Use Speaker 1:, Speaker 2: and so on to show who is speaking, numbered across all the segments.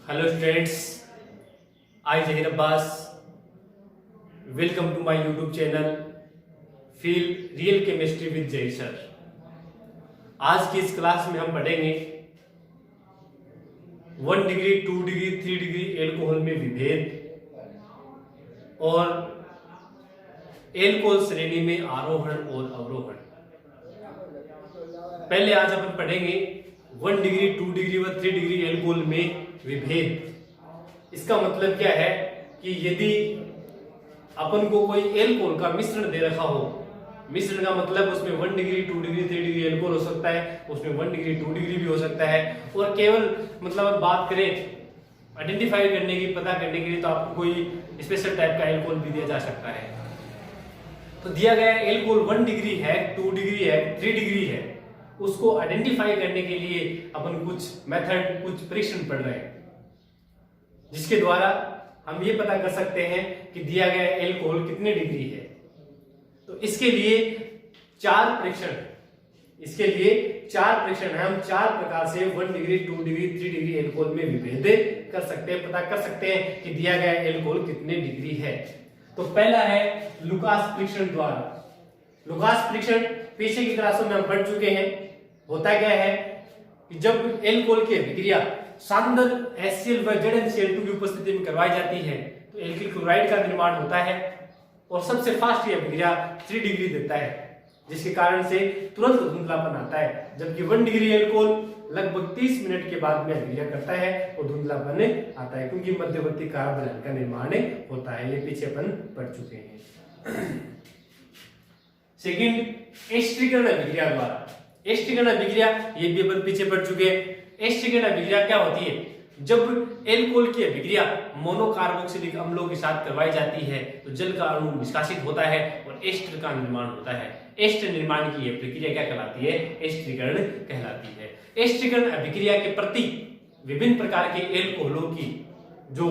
Speaker 1: Hello students, I Zaheer Abbas. Welcome to my YouTube channel feel real chemistry with Jay sir. आज की इस class में हम पढ़ेंगे 1 डिग्री, 2 डिग्री, 3 डिग्री एल्कोहल में विभेद और एल्कोहल श्रेणी में आरोहण और अवरोहण। पहले आज अपन पढ़ेंगे 1 डिग्री, 2 डिग्री व 3 डिग्री एल्कोहल में विभेद। इसका मतलब क्या है कि यदि अपन को कोई एल्कोहल का मिश्रण दे रखा हो, मिश्रण का मतलब उसमें 1 डिग्री, 2 डिग्री, 3 डिग्री एल्कोहल हो सकता है, उसमें 1 डिग्री, 2 डिग्री भी हो सकता है। और केवल मतलब बात करें आइडेंटिफाई करने की, पता करने के लिए, तो आपको कोई स्पेशल टाइप का एल्कोहल भी दिया जा सकता है। तो दिया गया एल्कोहल 1 डिग्री है, 2 डिग्री है, 3 डिग्री है, उसको आइडेंटिफाई करने के लिए अपन कुछ मेथड, कुछ परीक्षण पढ़ रहे हैं, जिसके द्वारा हम ये पता कर सकते हैं कि दिया गया एल्कोहल कितने डिग्री है। तो इसके लिए 4 परीक्षण है। हम 4 प्रकार से 1 डिग्री, 2 डिग्री, 3 डिग्री एल्कोहल में विभेद कर सकते हैं, पता कर सकते हैं कि दिया गया एल्कोहल कितने डिग्री है। तो पहला है लुकास परीक्षण द्वारा। लुकास परीक्षण पीछे की क्लासों में हम पढ़ चुके हैं। होता क्या है कि जब एल्कोहल की अभिक्रिया सांद्र HCl व ZnCl2 की उपस्थिति में करवाई जाती है तो एल्किल क्लोराइड का निर्माण होता है और सबसे फास्ट ये अभिक्रिया 3 डिग्री देता है, जिसके कारण से तुरंत धुंधलापन आता है। जबकि 1 डिग्री एल्कोहल लगभग 30 मिनट के बाद में अभिक्रिया करता है और धुंधलापन आता है, क्योंकि मध्यवर्ती कार्बन का निर्माण होता है। ये पीछे अपन पढ़ चुके हैं। सेकंड, एस्ट्रीकरण अभिक्रिया द्वारा। एस्ट्रीकरण अभिक्रिया ये भी अपन पीछे पढ़ चुके हैं। एस्ट्रीकरण अभिक्रिया क्या होती है? जब एल्कोहल की अभिक्रिया मोनोकार्बोक्सिलिक अम्लों के साथ करवाई जाती है तो जल का अणु निष्कासित होता है और एस्टर का निर्माण होता है। एस्टर निर्माण की यह प्रक्रिया क्या कहलाती है? एस्ट्रीकरण कहलाती है। एस्ट्रीकरण अभिक्रिया के प्रति विभिन्न प्रकार के एल्कोहलों की जो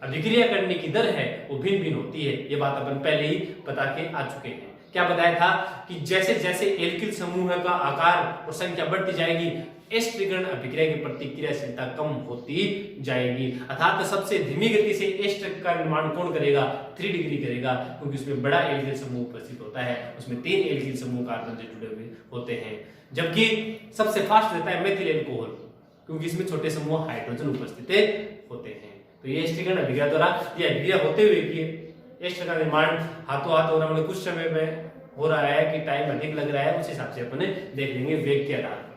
Speaker 1: अभिक्रिया करने की दर है वो भिन्न भिन्न होती है। ये बात अपन पहले ही बता के आ चुके हैं। क्या बताया था कि जैसे जैसे एल्किल समूह का आकार और संख्या बढ़ती जाएगी, एस्ट्रीकरण अभिक्रिया की प्रतिक्रियाशीलता कम होती जाएगी। अर्थात सबसे धीमी गति से एस्टर का निर्माण कौन करेगा? 3 डिग्री करेगा, क्योंकि उसमें बड़ा एल्किल समूह उपस्थित होता है। उसमें 3 एल्किल समूह कार्बन से जुड़े हुए होते हैं। जबकि सबसे फास्ट रहता है मेथिल एल्कोहल, क्योंकि इसमें छोटे समूह हाइड्रोजन उपस्थित होते हैं। तो ये एस्ट्रीकरण अभिक्रिया द्वारा ये अभिक्रिया होते हुए कि एस्टर का निर्माण हाथों हाथ हो रहा है, कुछ समय में हो रहा है कि टाइम अधिक लग रहा है, उस हिसाब से अपन देख लेंगे वेग के आधार पर।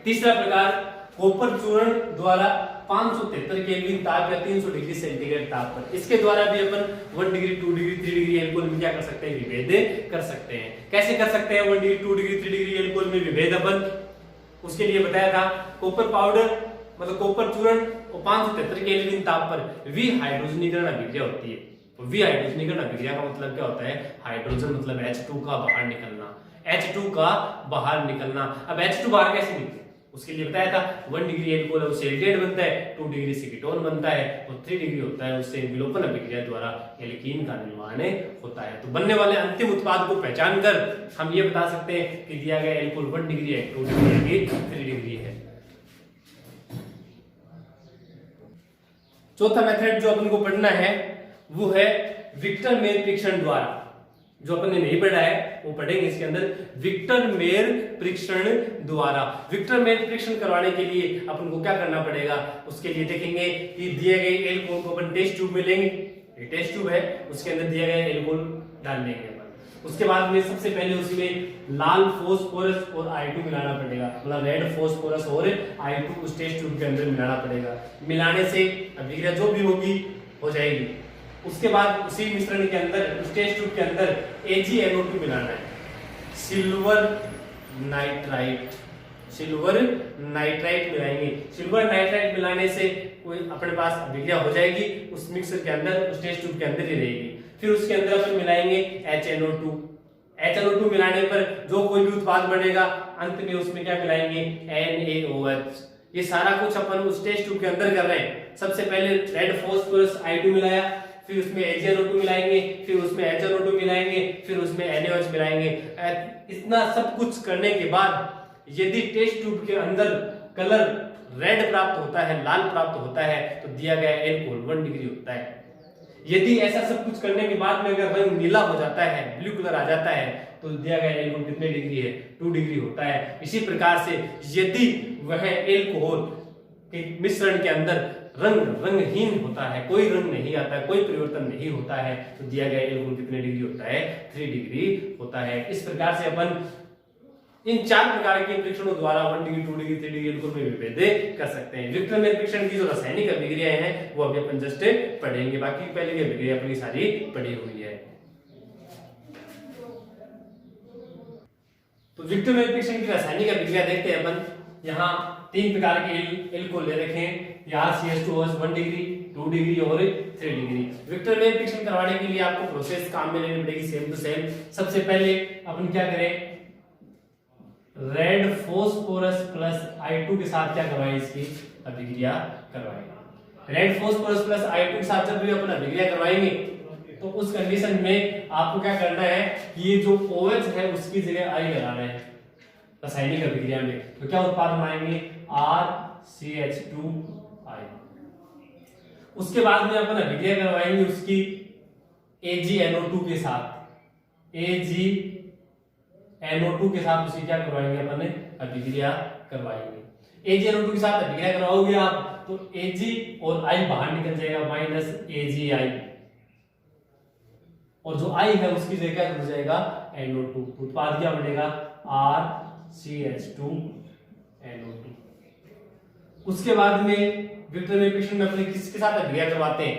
Speaker 1: तीसरा प्रकार, कॉपर चूर्ण द्वारा 573 केल्विन ताप या 300 डिग्री सेंटीग्रेड ताप पर। इसके द्वारा भी अपन 1 डिग्री, 2 डिग्री, 3 डिग्री एल्कोहल में क्या कर सकते हैं? विभेद कर सकते हैं। कैसे कर सकते हैं 1 डिग्री, 2 डिग्री, 3 डिग्री एल्कोहल में विभेद? अपन उसके लिए बताया था कॉपर पाउडर मतलब कॉपर चूर्ण और 573 केल्विन ताप पर विहाइड्रोजनीकरण अभिक्रिया होती है। विहाइड्रोजनीकरण अभिक्रिया का मतलब क्या होता है? हाइड्रोजन मतलब H2 का बाहर निकलना, H2 का बाहर निकलना। अब H2 बाहर कैसे निकले? उसके लिए बताया था 1 डिग्री एल्कोहल उससे एल्डिहाइड बनता है, 2 डिग्री से कीटोन बनता है और 3 डिग्री होता है उससे विलोपन अभिक्रिया द्वारा एल्कीन का निर्माण होता है। तो बनने वाले अंतिम उत्पाद को पहचान कर हम ये बता सकते हैं कि दिया गया एल्कोहल 1 डिग्री है, 2 डिग्री है, 3 डिग्री है। चौथा मेथड जो अपन को पढ़ना है वो है विक्टर मेयर परीक्षण द्वारा। जो अपन ने नहीं पढ़ा है वो पढ़ेंगे इसके अंदर। विक्टर मेयर परीक्षण द्वारा। विक्टर मेयर परीक्षण करवाने के लिए अपन को क्या करना पड़ेगा? उसके लिए देखेंगे कि दिए गए एल्कोहल को अपन टेस्ट ट्यूब में लेंगे। ये टेस्ट ट्यूब है, उसके अंदर दिया गया एल्कोहल डाल देंगे अपन। उसके बाद में सबसे पहले उसमें लाल फास्फोरस और I2 मिलाना पड़ेगा, मतलब रेड फास्फोरस और I2 उस टेस्ट ट्यूब के अंदर मिलाना पड़ेगा। मिलाने से अभिक्रिया जो भी होगी हो जाएगी। उसके बाद उसी मिश्रण के अंदर, उस टेस्ट ट्यूब के अंदर AgNO2 मिलाना है, सिल्वर नाइट्राइट मिलाएंगे। सिल्वर नाइट्राइट मिलाने से कोई अपने पास अभिक्रिया हो जाएगी, उस मिक्सर के अंदर, उस टेस्ट ट्यूब के अंदर ही रहेगी। फिर उसके अंदर अपन मिलाएंगे HNO2 मिलाने पर जो कोई भी उत्पाद बनेगा अंत में उसमें क्या मिलाएंगे? NaOH। ये सारा कुछ अपन उस टेस्ट ट्यूब के अंदर कर रहे हैं। सबसे पहले रेड फास्फोरस I2 मिलाया, फिर उसमें AgNO2 मिलाएंगे, फिर उसमें HNO2 मिलाएंगे, फिर उसमें NaOH मिलाएंगे। इतना सब कुछ करने के बाद यदि टेस्ट ट्यूब के अंदर कलर रेड प्राप्त होता है, लाल प्राप्त होता है, तो दिया गया एल्कोहल 1 डिग्री होता है। यदि ऐसा सब कुछ करने के बाद में अगर रंग नीला हो जाता है, ब्लू कलर आ जाता है, तो दिया गया एल्कोहल कितने डिग्री है, 2 डिग्री होता है। इसी प्रकार से यदि वह एल्कोहल के मिश्रण के अंदर रंगहीन होता है, कोई रंग नहीं आता है, कोई परिवर्तन नहीं होता है, तो दिया गया एल्कोहल कितने डिग्री होता है, 3 डिग्री होता है। इस प्रकार से अपन इन 4 प्रकार के परीक्षणों द्वारा 1 डिग्री, 2 डिग्री, 3 डिग्री एल्कोहल में विभेद कर सकते हैं। विक्रम परीक्षण की जो रासायनिक अभिक्रियाएं हैं वो अभी अपन जस्ट पढ़ेंगे, बाकी पहले की अभिक्रिया अपनी सारी पढ़ी हुई है। तो विक्रम परीक्षण की रासायनिक अभिक्रिया देखते हैं अपन। यहाँ 3 प्रकार के एल्कोहल ले रखे हैं, यहाँ CH2OH 1 डिग्री, 2 डिग्री और 3 डिग्री। विक्रम परीक्षण करवाने के लिए आपको प्रोसेस काम में लेनी पड़ेगी सेम टू सेम। सबसे पहले अपन क्या करें, रेड फॉस्फोरस प्लस I2 के साथ क्या करवाएं, इसकी अभिक्रिया करवाएंगे। रेड फॉस्फोरस प्लस I2 के साथ जब भी अपन अभिक्रिया करवाएंगे तो उस कंडीशन में आपको क्या करना है कि ये जो OH है उसकी जगह I लगाना है रासायनिक अभिक्रिया में। तो क्या उत्पाद बनाएंगे, RCH2I। उसके बाद में अपन अभिक्रिया करवाएंगे उसकी AgNO2 के साथ, AgNO2 के साथ उसकी क्या करवाएंगे अपन अभिक्रिया करवाएंगे। AgNO2 के साथ अभिक्रिया करवाओगे आप तो Ag और I बाहर निकल जाएगा, माइनस AgI, और जो I है उसकी जगह क्या हो जाएगा, NO2। उत्पाद क्या बनेगा, RCH2NO2। उसके बाद में विक्रम परीक्षण में अपने किसके साथ अभिक्रिया करवाते हैं,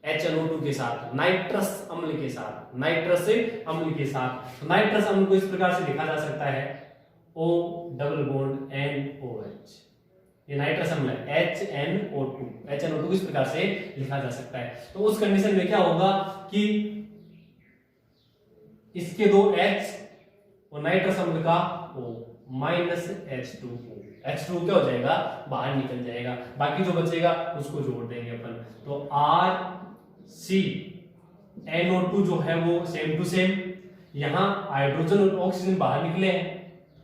Speaker 1: HNO2 के साथ, नाइट्रस अम्ल के साथ, नाइट्रस अम्ल के साथ। तो नाइट्रस अम्ल को इस प्रकार से लिखा जा सकता है O डबल बॉन्ड NOH, ये नाइट्रस अम्ल है, HNO2 इस प्रकार से लिखा जा सकता है। तो उस कंडीशन में क्या होगा कि इसके 2 H और नाइट्रस अम्ल का O, माइनस H2O। H2O क्या हो जाएगा, बाहर निकल जाएगा, बाकी जो बचेगा उसको जोड़ देंगे अपन। तो RCNO2 जो है वो सेम टू सेम, यहाँ हाइड्रोजन और ऑक्सीजन बाहर निकले हैं,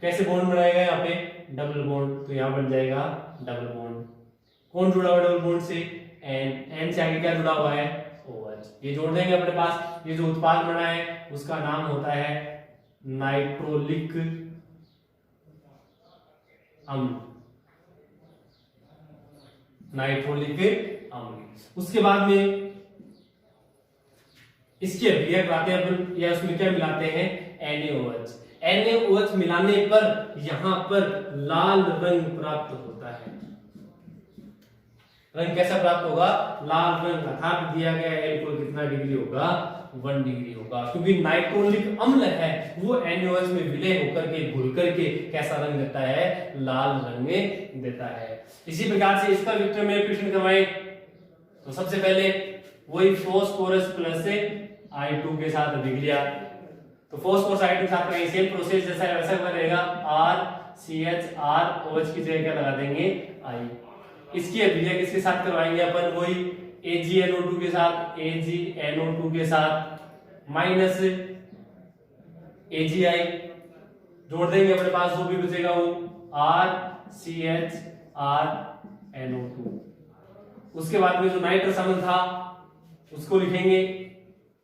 Speaker 1: कैसे बॉन्ड बनाएगा, यहाँ पे डबल बॉन्ड, तो यहाँ बन जाएगा डबल बॉन्ड। कौन जुड़ा हुआ डबल बॉन्ड से, N से आगे क्या जुड़ा हुआ है, OH। ये जोड़ देंगे अपने पास। ये जो उत्पाद बना है उसका नाम होता है नाइट्रोलिक अम्ल, नाइट्रोलिक अम्ल। उसके बाद में इसकी अभिक्रिया कराते हैं अपन, या उसमें क्या मिलाते हैं, NaOH। NaOH मिलाने पर यहां पर लाल रंग प्राप्त होता है। रंग कैसा प्राप्त होगा, लाल रंग, अर्थात दिया गया एल्कोहल कितना डिग्री होगा, 1 डिग्री होगा। क्योंकि नाइट्रोलिक अम्ल है वो NaOH में विलय होकर के, घुल करके कैसा रंग देता है, लाल रंग देता है। इसी प्रकार से इसका विक्रम परीक्षण करवाएं तो सबसे पहले वही फॉस्फोरस प्लस I2 के साथ अभिक्रिया। तो फॉस्फोरस I2 के साथ करेंगे, सेम प्रोसेस जैसा है वैसा रहेगा, RCHROH की जगह क्या लगा देंगे, I। इसकी अभिक्रिया किसके साथ करवाएंगे अपन, वही AgNO2 के साथ, AgNO2 के साथ माइनस AgI, जोड़ देंगे अपने पास, जो भी बचेगा वो RCHRNO2। उसके बाद में जो नाइट्रस अम्ल था उसको लिखेंगे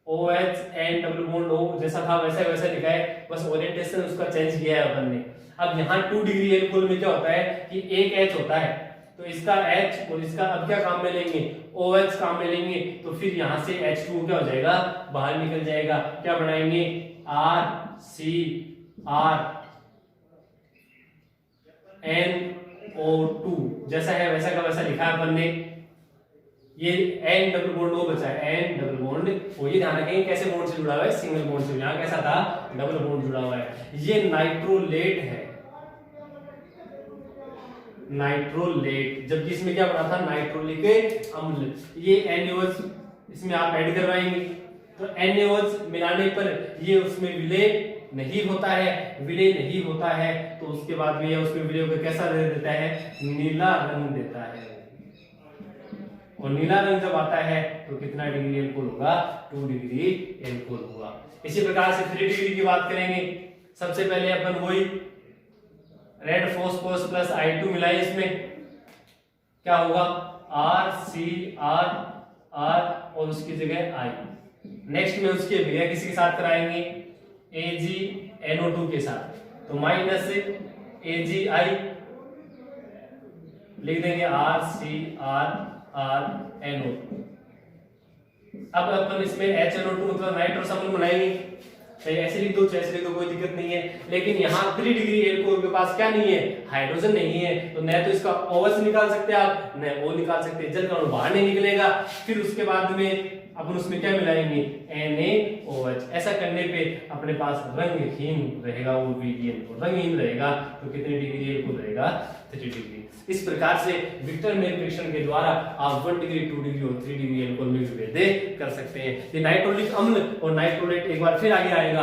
Speaker 1: OH N double bond O, जैसा था वैसा वैसा लिखा है, बस ओरिएंटेशन उसका चेंज किया है अपन ने। अब यहाँ 2 डिग्री एल्कोहल में क्या होता है कि एक H होता है, तो इसका H और इसका अब क्या काम में लेंगे, OH काम में लेंगे, तो फिर यहाँ से H2O क्या हो जाएगा, बाहर निकल जाएगा। क्या बनाएंगे, RCRNO2, जैसा है वैसा का वैसा लिखा है अपन ने। ये N डबल बॉन्ड O बचा है, N डबल बॉन्ड O। ये ध्यान रखेंगे कैसे बॉन्ड से जुड़ा हुआ है, सिंगल बॉन्ड से। यहाँ कैसा था, डबल बॉन्ड जुड़ा हुआ है। ये नाइट्रोलेट है, नाइट्रोलेट, जबकि इसमें क्या बना था, नाइट्रोलिक अम्ल। ये NaOH इसमें आप ऐड करवाएंगे, तो NaOH मिलाने पर ये उसमें विलय नहीं होता है, विलय नहीं होता है, तो उसके बाद में ये उसमें विलय होकर कैसा देता है, नीला रंग देता है। और नीला रंग जब आता है तो कितना डिग्री एल्कोहल होगा, 2 डिग्री एल्कोहल होगा। इसी प्रकार से 3 डिग्री की बात करेंगे। सबसे पहले अपन वही रेड फॉस्फोरस प्लस I2 मिलाए इसमें, क्या होगा आर सी आर आर और उसकी जगह आई। नेक्स्ट में उसकी अभिक्रिया किसी के साथ कराएंगे AgNO2 के साथ, तो माइनस AgI लिख देंगे RCrRNO। अब अपन इसमें HNO2 मतलब नाइट्रस अम्ल बनाएंगे, चाहे ऐसे लिख दो चाहे ऐसे लिख दो, कोई दिक्कत नहीं है। लेकिन यहाँ 3 डिग्री एल्कोहल के पास क्या नहीं है, हाइड्रोजन नहीं है, तो न तो इसका OH निकाल सकते हैं आप, न O निकाल सकते हैं, जल का अणु बाहर नहीं निकलेगा। फिर उसके बाद में अपन उसमें क्या मिलाएंगे NaOH। ऐसा करने पे अपने पास रंगहीन रहेगा वो विलयन, तो रंगहीन रहेगा तो कितनी डिग्री एल्कोहल रहेगा 3 डिग्री। इस प्रकार से विक्टर मेल परीक्षण के द्वारा आप 1 डिग्री 2 डिग्री और 3 डिग्री एल्कोहल में भेद कर सकते हैं। ये नाइट्रोलिक अम्ल और नाइट्रोलेट एक बार फिर आगे आएगा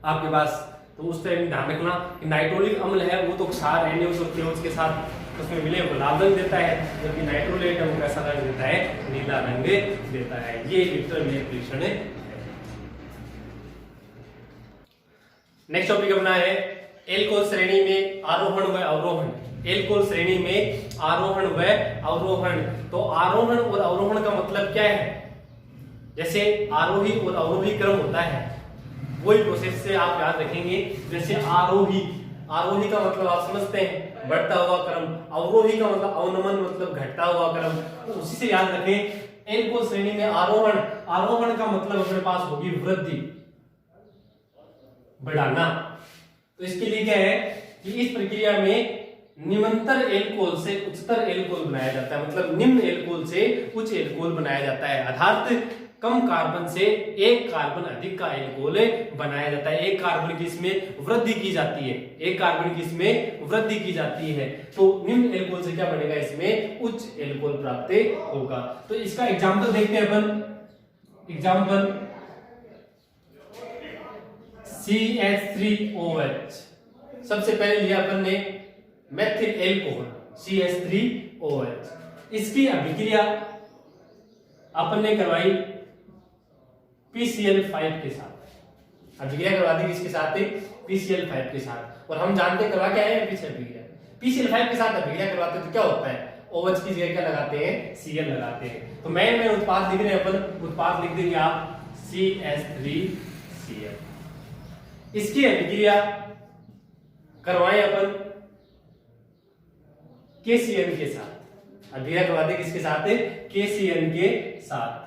Speaker 1: आपके पास, तो उस टाइम ध्यान रखना कि नाइट्रोलिक अम्ल है वो तो क्षार NaOH और KOH के साथ उसमें मिले हुए लाल रंग देता है, जबकि नाइट्रोलेट अम्ल कैसा रंग देता है, नीला रंग देता है। ये विक्टर मेल परीक्षण है। नेक्स्ट टॉपिक अपना है एल्कोहल श्रेणी में आरोहण व अवरोहण। एल्कोहल श्रेणी में आरोहण व अवरोहण, तो आरोहण और अवरोहण का मतलब क्या है? जैसे आरोही और अवरोही क्रम होता है, वही प्रोसेस से आप याद रखेंगे। जैसे आरोही, आरोही का मतलब आप समझते हैं बढ़ता हुआ क्रम, अवरोही का मतलब अवनमन मतलब घटता हुआ क्रम, तो उसी से याद रखें। एल्कोहल श्रेणी में आरोहण, आरोहण का मतलब अपने पास होगी वृद्धि, बढ़ाना। तो इसके लिए क्या है कि इस प्रक्रिया में निम्नतर एल्कोहल से उच्चतर एल्कोहल बनाया जाता है, मतलब निम्न एल्कोहल से उच्च एल्कोहल बनाया जाता है, अर्थात कम कार्बन से एक कार्बन अधिक का एल्कोहल बनाया जाता है। एक कार्बन की इसमें वृद्धि की जाती है, एक कार्बन की इसमें वृद्धि की जाती है, तो निम्न एल्कोहल से क्या बनेगा, इसमें उच्च एल्कोहल प्राप्त होगा। तो इसका एग्जांपल देखते हैं अपन। एग्जांपल CH3OH, सबसे पहले लिया अपन ने मेथिल एल्कोहल CH3OH। इसकी अभिक्रिया अपन ने करवाई PCl5 के साथ। अभिक्रिया करवा दी किसके साथ? PCl5 के साथ। और हम जानते करवा क्या है पीछे अभिक्रिया, PCl5 के साथ अभिक्रिया करवाते तो क्या होता है, OH की जगह क्या लगाते हैं, Cl लगाते हैं। तो मैं उत्पाद लिख रहे हैं अपन, उत्पाद लिख देंगे आप CH3Cl। इसकी अभिक्रिया करवाएं अपन KCl के साथ। अभिक्रिया करवाते किसके साथ? KCl के साथ।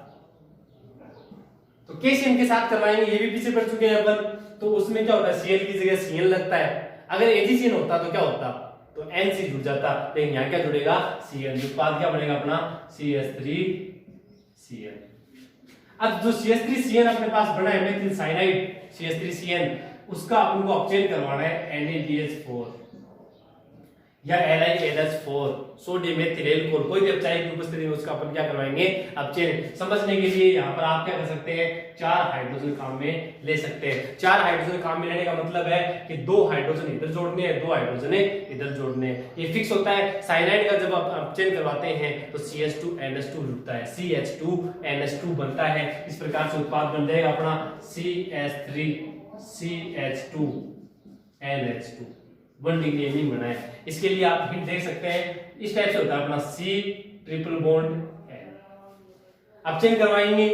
Speaker 1: तो KCl के साथ करवाएंगे, ये भी पीछे पढ़ चुके हैं अपन। तो उसमें क्या होता है, Cl की जगह Cl लगता है। अगर AgCl होता तो क्या होता, तो NC जुड़ जाता, लेकिन यहाँ क्या जुड़ेगा, Cl। उत्पाद क्या बनेगा अपना CH3Cl। अब जो CH3Cl अपने पास बना है मेथिल साइनाइड CH3Cl, उसका अपन को अपचयन करवाना है NaBH4 या LiNH4, सोडियम मेथिल एल्कोहल, कोई भी अपचायक की उपस्थिति में उसका अपन क्या करवाएंगे, अपचयन। समझने के लिए यहाँ पर आप क्या कर सकते हैं, 4 हाइड्रोजन काम में ले सकते हैं। 4 हाइड्रोजन काम में लेने का मतलब है कि 2 हाइड्रोजन इधर जोड़ने हैं, 2 हाइड्रोजन इधर जोड़ने हैं। ये फिक्स होता है। साइनाइड का जब आप अपचयन करवाते हैं तो CH2NH2 जुड़ता है, CH2NH2 बनता है। इस प्रकार से उत्पाद बन जाएगा अपना CH3CH2NH2, 1 डिग्री एमीन बना है। इसके लिए आप हिंट देख सकते हैं, इस टाइप से होता है अपना C ट्रिपल बॉन्ड N। अपचयन करवाएंगे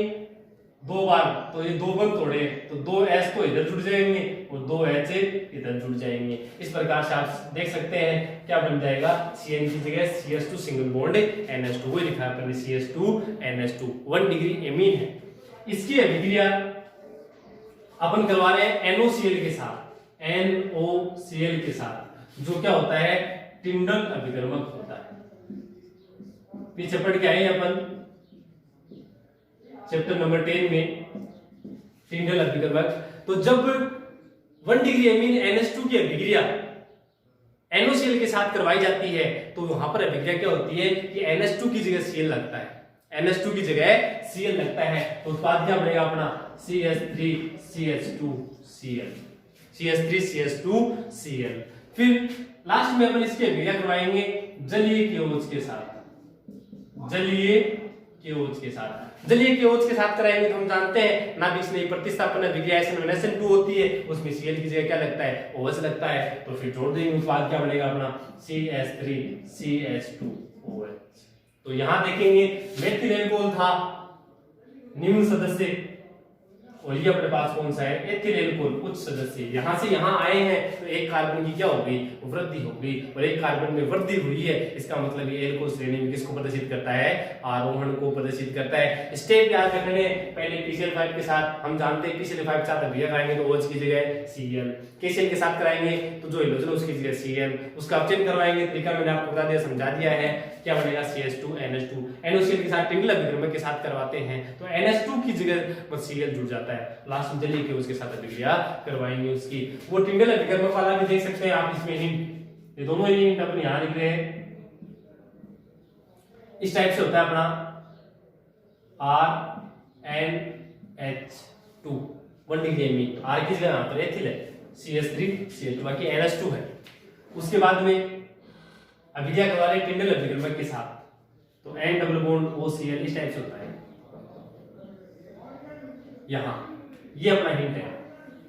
Speaker 1: 2 बार, तो ये 2 बंद तोड़े तो 2 S तो इधर जुड़ जाएंगे और 2 H इधर जुड़ जाएंगे। इस प्रकार से आप देख सकते हैं क्या बन जाएगा, CN की जगह CH2 सिंगल बॉन्ड NH2, वही लिखा है CH2NH2, 1 डिग्री एमीन है। इसकी अभिक्रिया अपन करवा रहे हैं NOCl के साथ, NOCl के साथ, जो क्या होता है, टिंडल अभिकर्मक होता है। पीछे पढ़ के आए अपन चैप्टर नंबर 10 में टिंडल अभिकर्मक। तो जब 1 डिग्री एमीन NH2 की अभिक्रिया NOCl के साथ करवाई जाती है तो वहां पर अभिक्रिया क्या होती है कि NH2 की जगह Cl लगता है, NH2 की जगह Cl लगता है। तो उत्पाद क्या बनेगा अपना CH3CH2Cl, CH3CH2Cl। फिर लास्ट में अपन इसकी अभिक्रिया करवाएंगे जलीय KOH के साथ, जलीय KOH के साथ। जलीय KOH के साथ कराएंगे तो हम जानते हैं नाभिक स्नेही प्रतिस्थापन अभिक्रिया SN1SN2 होती है, उसमें Cl की जगह क्या लगता है, OH लगता है। तो फिर जोड़ देंगे, उत्पाद क्या बनेगा अपना CH3CH2। OH। तो यहां देखेंगे मेथिल एल्कोहल था निम्न सदस्य, और ये अपने पास कौन सा है, एथिल एल्कोहल उच्च सदस्य। यहां से यहां आए हैं तो एक कार्बन की क्या हो गई, वृद्धि हो गई, और एक कार्बन में वृद्धि हुई है, इसका मतलब ये एल्कोहल श्रेणी में किसको प्रदर्शित करता है, आरोहण को प्रदर्शित करता है। स्टेप याद रखने पहले PCl5 के साथ हम जानते हैं PCl5 के साथ अभिक्रिया कराएंगे तो OH की जगह Cl, KCl के साथ कराएंगे तो जो हेलोजन उसकी जगह Cl, उसका अपचयन करवाएंगे, तरीका मैंने आपको बता दिया, समझा दिया है, क्या बनेगा CH2 NH2। NOCl के साथ टिंगल अभिक्रमक के साथ करवाते हैं तो NH2 की जगह Cl जुड़ जाता है, लास्ट में जलीय के उसके साथ अभिक्रिया करवाएंगे उसकी। वो टिंगल अभिक्रमक वाला भी देख सकते हैं आप इसमें हिंट, ये दोनों ही हिंट अपने यहां लिख रहे हैं। इस टाइप से होता है अपना RNH2 1 डिग्री एमी, R की जगह यहां पर एथिल है, CH3 CH2 बाकी NH2 है। उसके बाद में अभिक्रिया करवा रहे टिंगल अभिक्रमक के साथ तो N डबल बॉन्ड OCl इस टाइप से होता है यहां, ये अपना हिंट है।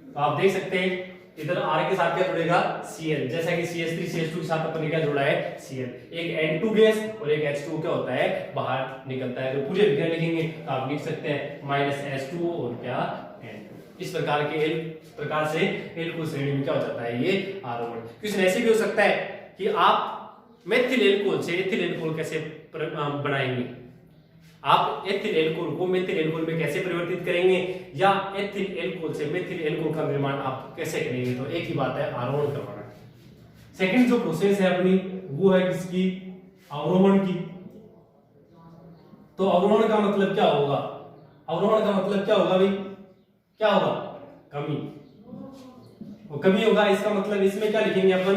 Speaker 1: तो आप देख सकते हैं इधर R के साथ क्या जुड़ेगा, Cl, जैसा कि CH3 CH2 के साथ अपन ने क्या जोड़ा है, Cl। एक N2 गैस और एक H2 क्या होता है, बाहर निकलता है। तो पूरे अभिक्रिया लिखेंगे तो आप लिख सकते हैं -H2O और क्या N2। इस प्रकार से एल्कोहल श्रेणी में क्या हो जाता है, ये आरोहण। क्वेश्चन ऐसे भी हो सकता है कि आप मेथिल एल्कोहल से एथिल एल्कोहल कैसे बनाएंगे, आप एथिल एल्कोहल को मेथिल एल्कोहल में कैसे परिवर्तित करेंगे, या एथिल एल्कोहल से मेथिल एल्कोहल का निर्माण आप कैसे करेंगे, तो एक ही बात है, आरोहण करवाना। सेकंड जो प्रोसेस है अपनी वो है किसकी, अवरोहण की। तो अवरोहण का मतलब क्या होगा, अवरोहण का मतलब क्या होगा भाई, क्या होगा, कमी, वो कमी होगा। इसका मतलब इसमें क्या लिखेंगे अपन,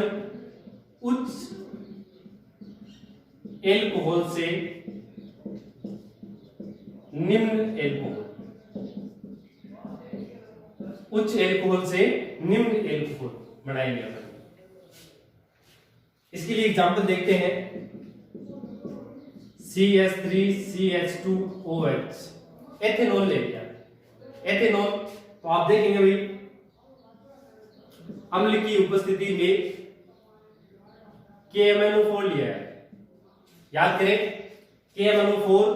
Speaker 1: उच्च एल्कोहल से निम्न एल्कोहल, उच्च एल्कोहल से निम्न एल्कोहल बनाएंगे अपन। इसके लिए एग्जांपल देखते हैं, CH3CH2OH, एथेनॉल ले लिया, एथेनॉल। तो आप देखेंगे भाई अम्ल की उपस्थिति में KMnO4 लिया है, याद करें KMnO4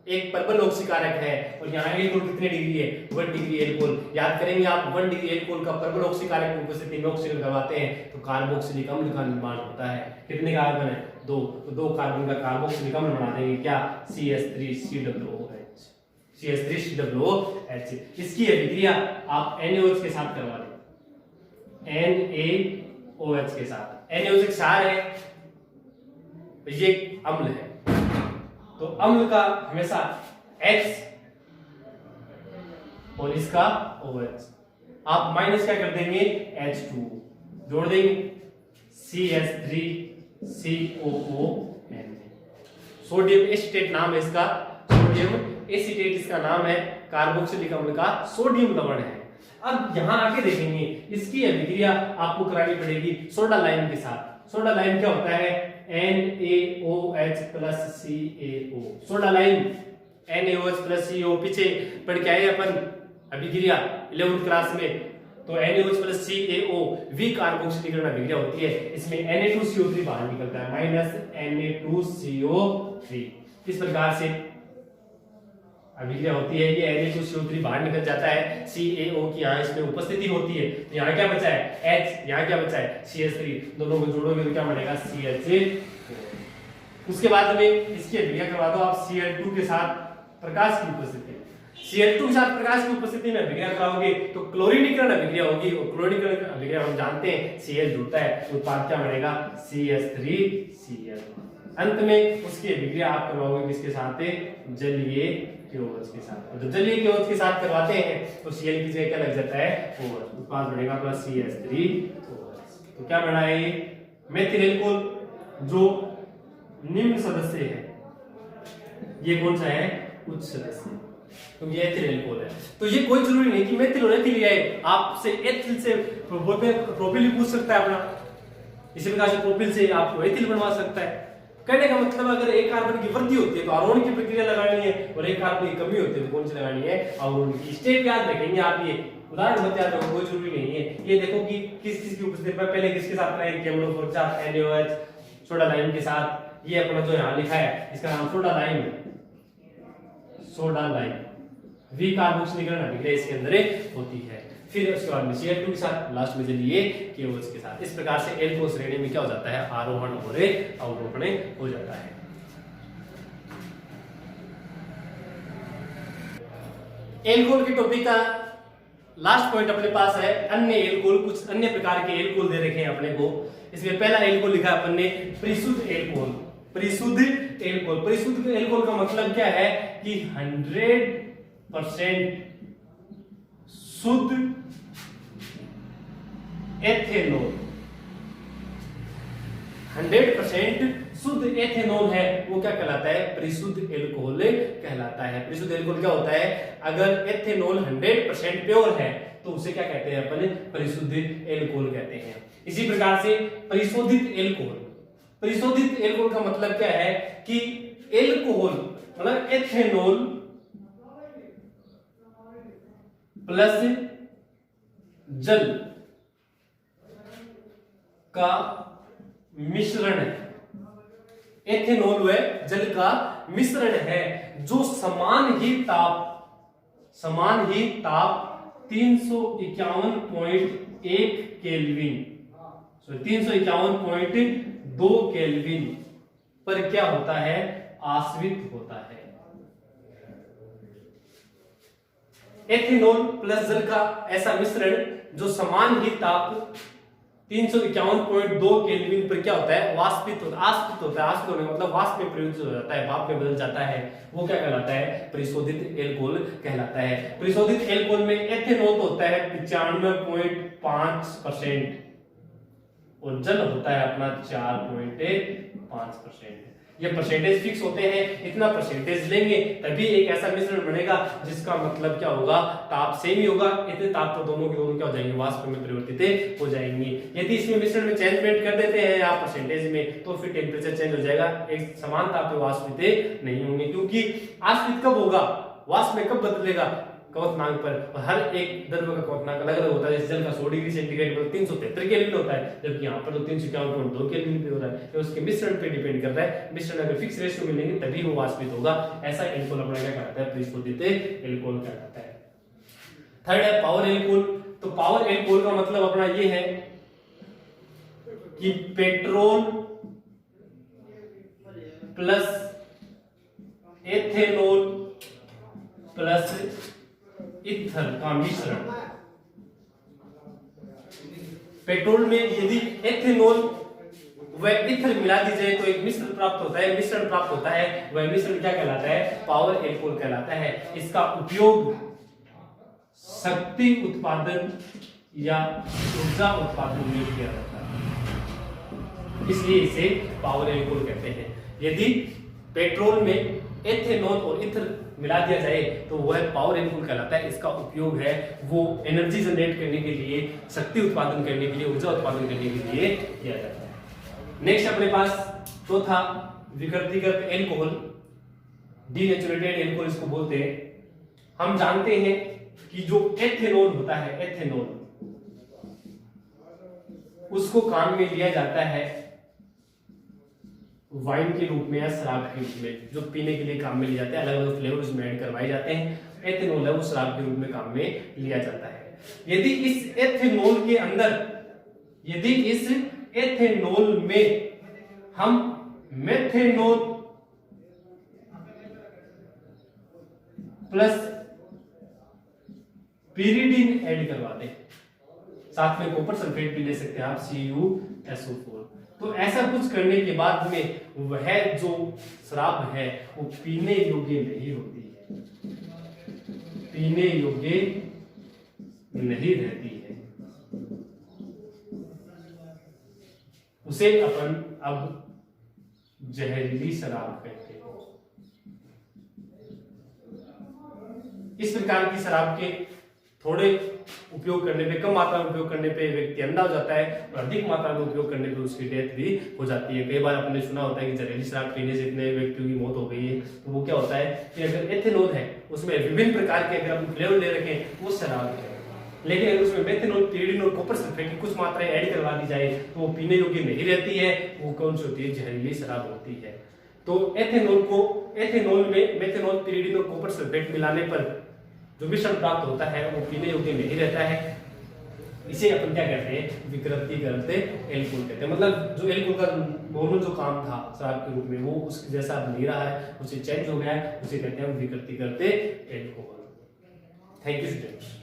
Speaker 1: एक पर्पल ऑक्सीकारक है, और यहाँ एल्कोहल कितने डिग्री है, 1 डिग्री एल्कोहल। याद करेंगे आप 1 डिग्री एल्कोहल का पर्पल ऑक्सीकारक की उपस्थिति में ऑक्सीजन करवाते हैं तो कार्बोक्सिलिक अम्ल का निर्माण होता है। कितने कार्बन है, 2, तो 2 कार्बन का कार्बोक्सिलिक अम्ल बना देंगे क्या, CH3COOH, CH3COOH। इसकी अभिक्रिया आप NaOH के साथ करवा दें, NaOH के साथ। NaOH एक क्षार है, ये अम्ल है, तो अम्ल का हमेशा H और इसका OH, आप माइनस क्या कर देंगे, H2 जोड़ देंगे, CH3COON। सोडियम एसीटेट नाम है इसका, सोडियम एसीटेट इसका नाम है, कार्बोक्सिलिक अम्ल का सोडियम लवण है। अब यहां आके देखेंगे इसकी अभिक्रिया आपको करानी पड़ेगी सोडा लाइम के साथ। सोडा लाइम क्या होता है, NaOH plus CaO। Soda lime NaOH plus CO पीछे पढ़ के आए अपन अभिक्रिया 11th क्लास में, तो NaOH प्लस CaO विकार्बोक्सिलीकरण अभिक्रिया होती है, इसमें Na2CO3 बाहर निकलता है, -Na2CO3। इस प्रकार से अभिक्रिया होती है, ये Na2CO3 बाहर निकल जाता है, CaO की यहाँ इसमें उपस्थिति होती है, तो यहाँ क्या बचा है H, यहाँ क्या बचा है CH3, दोनों को जोड़ोगे तो क्या बनेगा CH4। उसके बाद में इसकी अभिक्रिया करवा दो आप Cl2 के साथ प्रकाश की उपस्थिति, Cl2 के साथ प्रकाश की उपस्थिति में अभिक्रिया कराओगे तो क्लोरीनीकरण अभिक्रिया होगी, और क्लोरीनीकरण अभिक्रिया हम जानते हैं Cl जुड़ता है तो उत्पाद क्या बनेगा CH3Cl। अंत में उसकी अभिक्रिया आप करवाओगे किसके साथ, जलीय KOH के साथ। और जब जलीय KOH के साथ करवाते हैं तो Cl की जगह क्या लग जाता है OH, उत्पाद बनेगा प्लस CH3OH। तो क्या बना है, मेथिल एल्कोहल जो निम्न सदस्य है, ये कौन सा है, उच्च सदस्य, तो ये एथिल एल्कोहल है। तो ये कोई जरूरी नहीं कि मेथिल और एथिल है, आपसे एथिल से प्रोपिल भी पूछ सकता है अपना, इसी प्रकार से प्रोपिल से आपको एथिल बनवा सकता है। कहने का मतलब अगर एक कार्बन की वृद्धि होती है तो आरोहण की प्रक्रिया लगानी है, और एक कार्बन की कमी होती है तो कौन सी लगानी है, अवरोहण की। स्टेप याद रखेंगे आप, ये उदाहरण बता दो, कोई जरूरी नहीं है। ये देखो कि किस चीज की उपस्थिति में पहले किसके साथ करेंगे, केमलोफोर्चा NaOH सोडा लाइम के साथ। ये अपना जो यहाँ लिखा है इसका नाम सोडा लाइम है, सोडा लाइम। वी कार्बोक्सिलीकरण अभिक्रिया इसके अंदर होती है। फिर उसके बाद में Cl2 के साथ, लास्ट में चलिए KOH के साथ। इस प्रकार से एल्कोहल श्रेणी में क्या हो जाता है, आरोहण और अवरोहण हो जाता है। एल्कोहल के टॉपिक का लास्ट पॉइंट अपने पास है अन्य एल्कोहल। कुछ अन्य प्रकार के एल्कोहल दे रखे हैं अपने को। इसमें पहला एल्कोहल लिखा है अपन ने परिशुद्ध एल्कोहल। परिशुद्ध एल्कोहल, परिशुद्ध एल्कोहल का मतलब क्या है कि 100% शुद्ध एथेनॉल, 100% शुद्ध एथेनॉल है, वो क्या कहलाता है, परिशुद्ध एल्कोहल कहलाता है। परिशुद्ध एल्कोहल क्या होता है, अगर एथेनॉल 100% प्योर है तो उसे क्या कहते हैं अपन, परिशुद्ध एल्कोहल कहते हैं। इसी प्रकार से परिशोधित एल्कोहल, परिशोधित एल्कोहल का मतलब क्या है कि एल्कोहल मतलब एथेनॉल प्लस जल का मिश्रण है। एथेनॉल व जल का मिश्रण है जो समान ही ताप 351.1 केल्विन, 351.2 केल्विन पर क्या होता है, आश्रित होता है। एथेनॉल प्लस जल का ऐसा मिश्रण जो समान ही ताप 351.2 केल्विन पर क्या होता है, वाष्पित होता है। आश्रित होता है, आश्रित होने का मतलब वाष्प में परिवर्तित हो जाता है, भाप में बदल जाता है, वो क्या कहलाता है, परिशोधित एल्कोहल कहलाता है। परिशोधित एल्कोहल में एथेनॉल होता है 95.5% और जल होता है अपना 4.5%। ये परसेंटेज फिक्स होते हैं, इतना परसेंटेज लेंगे तभी एक ऐसा मिश्रण बनेगा जिसका मतलब क्या होगा, ताप सेम ही होगा। इतने ताप तो दोनों के दोनों क्या हो जाएंगे, वाष्प में परिवर्तित हो जाएंगे। यदि इसमें मिश्रण में चेंजमेंट कर देते हैं या परसेंटेज में तो फिर टेम्परेचर चेंज हो जाएगा, एक समान ताप पे वाष्पित नहीं होंगे। क्योंकि आश्रित कब होगा, वाष्प में कब बदलेगा, क्वथनांक पर। और हर एक द्रव्य का क्वथनांक अलग अलग होता है। जैसे जल का 100 डिग्री सेंटीग्रेड पर 373 केल्विन होता है, जबकि यहाँ पर तो 351.2 केल्विन पे हो रहा है। तो उसके मिश्रण पे डिपेंड करता है। मिश्रण अगर फिक्स रेशियो में लेंगे तभी वो वाष्पित होगा। ऐसा एल्कोहल अपना क्या कहलाता है, परिशोधित एल्कोहल कहलाता है। थर्ड है पावर एल्कोहल। तो पावर एल्कोहल का मतलब अपना ये है कि petrol plus ethanol plus ether का मिश्रण। पेट्रोल में यदि एथेनॉल व ईथर मिला दी जाए तो एक मिश्रण प्राप्त होता है, मिश्रण प्राप्त होता है। वह मिश्रण क्या कहलाता है, पावर एल्कोहल कहलाता है। इसका उपयोग शक्ति उत्पादन या ऊर्जा उत्पादन में किया जाता है, इसलिए इसे पावर एल्कोहल कहते हैं। यदि पेट्रोल में एथेनॉल और ईथर मिला दिया जाए तो वह पावर एल्कोहल कहलाता है। इसका उपयोग है वो एनर्जी जनरेट करने के लिए, शक्ति उत्पादन करने के लिए, ऊर्जा उत्पादन करने के लिए किया जाता है। नेक्स्ट अपने पास चौथा विकृतिगत एल्कोहल, डीनेचुरेटेड एल्कोहल इसको बोलते हैं। हम जानते हैं कि जो एथेनॉल होता है, एथेनॉल उसको काम में लिया जाता है वाइन के रूप में या शराब के रूप में, जो पीने के लिए काम में लिए जाते हैं। अलग अलग फ्लेवर उसमें ऐड करवाए जाते हैं। एथेनॉल है वो शराब के रूप में काम में लिया जाता है। यदि इस एथेनॉल के अंदर, यदि इस एथेनॉल में हम मेथेनॉल प्लस पिरिडीन ऐड करवाते हैं, साथ में कॉपर सल्फेट भी ले सकते हैं आप, CuSO4। तो ऐसा कुछ करने के बाद में वह जो शराब है वो पीने योग्य नहीं होती है, पीने योग्य नहीं रहती है। उसे अपन अब जहरीली शराब कहते हैं। इस प्रकार की शराब के थोड़े उपयोग करने पे, कम मात्रा में उपयोग करने पे व्यक्ति अंधा हो जाता है और अधिक मात्रा में उपयोग करने पे उसकी डेथ भी हो जाती है। कई बार आपने सुना होता है कि जहरीली शराब पीने से इतने व्यक्तियों की मौत हो गई है। तो वो क्या होता है कि अगर एथेनॉल है उसमें विभिन्न प्रकार के अगर हम फ्लेवर ले रखें वो शराब है, लेकिन अगर उसमें मेथनॉल, pyridinol, कॉपर सल्फेट की कुछ मात्राएं ऐड करवा दी जाए तो वो पीने योग्य नहीं रहती है। वो कौन सी होती है? जहरीली शराब होती है। तो एथेनॉल में मेथनॉल, pyridinol, कॉपर सल्फेट मिलाने पर जो मिश्रण प्राप्त होता है वो पीने योग्य नहीं रहता है। इसे अपन क्या कहते हैं? विकृति करते एल्कोहल कहते हैं। मतलब जो एल्कोहल का नॉर्मल जो काम था शराब के रूप में वो उसके जैसा अब नहीं रहा है, उसे चेंज हो गया है, उसे कहते हैं विकृति करते एल्कोहल। Thank you students.